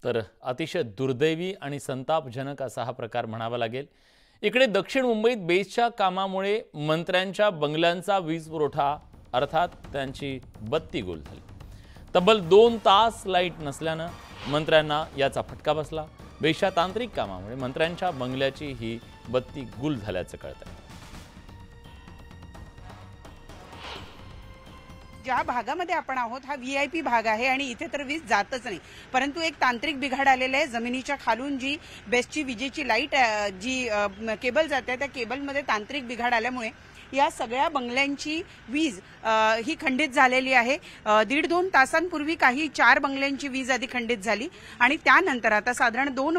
तर अतिशय दुर्दैवी आणि संतापजनक असा हा प्रकार म्हणावा लागेल। इकडे दक्षिण मुंबईत बेस्टच्या कामामुळे मंत्र्यांच्या बंगल्यांचा वीज पुरवठा अर्थात त्यांची बत्ती गुल झाली। तब्बल 2 तास लाईट नसल्याने मंत्र्यांना याचा फटका बसला। बेस्टच्या तांत्रिक कामामुळे मंत्र्यांच्या बंगल्याची ही बत्ती गुल झाल्याचं कळतंय। ज्या भागामध्ये आपण आहोत हा व्हीआयपी भाग आहे आणि इथे तर वीज जातच नाही, परंतु एक तांत्रिक बिघाड आलेला आहे। जमिनीच्या खालून जी बेस्टची विजेची लाईट जी केबल जाते त्या केबलमध्ये तांत्रिक बिघाड आल्यामुळे या सगळ्या बंगल्यांची वीज ही खंडित झालेली आहे। 1.5-2 तासांपूर्वी काही 4 बंगल्यांची वीज आधी खंडित झाली आणि त्यानंतर आता साधारण 2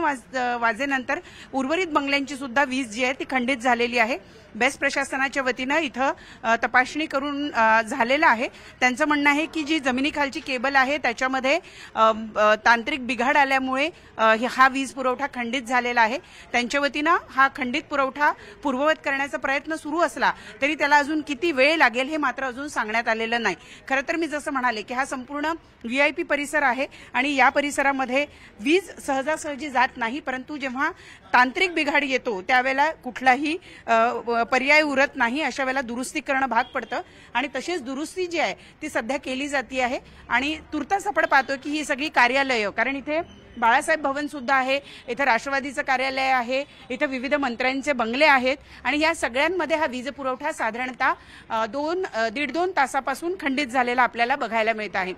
वाजेनंतर उर्वरित बंगल्यांची सुद्धा वीज जी आहे ती खंडित झालेली आहे। बेस्ट प्रशासनाच्या वतीने इथं तपासणी करून झालेलं आहे। त्यांचं म्हणणं आहे की जी जमिनीखालची केबल आहे त्याच्यामध्ये तांत्रिक बिघाड आल्यामुळे हा वीज पुरवठा खंडित झालेला आहे। त्यांच्या वतीने हा खंडित पुरवठा पूर्ववत करण्याचा प्रयत्न सुरू असला तरी त्याला अजून किती वेळ लागेल हे मात्र अजून सांगण्यात आलेलं नाही। खरं तर मी जसं म्हणाले की हा संपूर्ण व्हीआयपी परिसर आहे आणि या परिसरामध्ये वीज सहजासहजी जात नाही, परंतु जेव्हा तांत्रिक बिघाड येतो त्यावेळेला कुठलाही पर्याय उरत नाही। अशा वेळेला दुरुस्ती करणं भाग पडतं आणि तशीच दुरुस्ती जी आहे ती सध्या केली जाते आहे आणि तुर्तास आपण पाहतो की ही सगळी कार्यालयं, कारण इथे बाळासाहेब भवन सुद्धा आहे, इथे राष्ट्रवादीचं कार्यालय आहे, इथे विविध मंत्र्यांचे बंगले आहेत आणि या सगळ्यांमध्ये हा वीज पुरवठा साधारणतः 1.5-2 तासापासून खंडित झालेला आपल्याला बघायला मिळत आहे।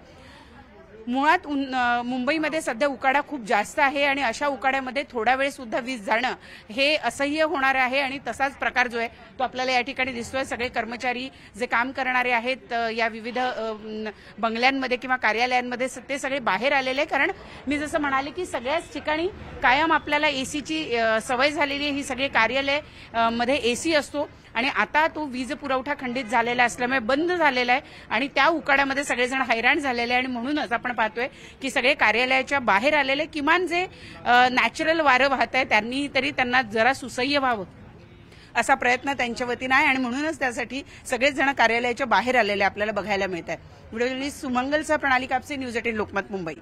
मुळात मुंबईमध्ये सध्या उकाडा खूप जास्त आहे आणि अशा उकाड्यामध्ये थोडा वेळ सुद्धा वीज जाणं हे असह्य होणार आहे आणि तसाच प्रकार जो आहे तो आपल्याला या ठिकाणी दिसतोय। सगळे कर्मचारी जे काम करणारे आहेत या विविध बंगल्यांमध्ये किंवा कार्यालयांमध्ये ते सगळे बाहेर आलेले, कारण मी जसं म्हणाले की सगळ्याच ठिकाणी कायम आपल्याला एसीची सवय झालेली आहे। ही सगळे कार्यालय मध्ये एसी असतो आणि आता तो वीज पुरवठा खंडित झालेला असल्यामुळे बंद झालेला आहे आणि त्या उकाड्यामध्ये सगळेजण हैराण झालेले आहे आणि म्हणूनच आपण पाहतोय की सगळे कार्यालयाच्या बाहेर आलेले, किमान जे नॅचरल वारं वाहत आहे त्यांनी तरी त्यांना जरा सुसह्य व्हावं असा प्रयत्न त्यांच्या वतीने आहे आणि म्हणूनच त्यासाठी सगळेच जण कार्यालयाच्या बाहेर आलेले आपल्याला बघायला मिळत आहे। व्हिडिओ जर्नलिस्ट सुमंगलचा प्रणाली कापसे, न्यूज 18 लोकमत, मुंबई।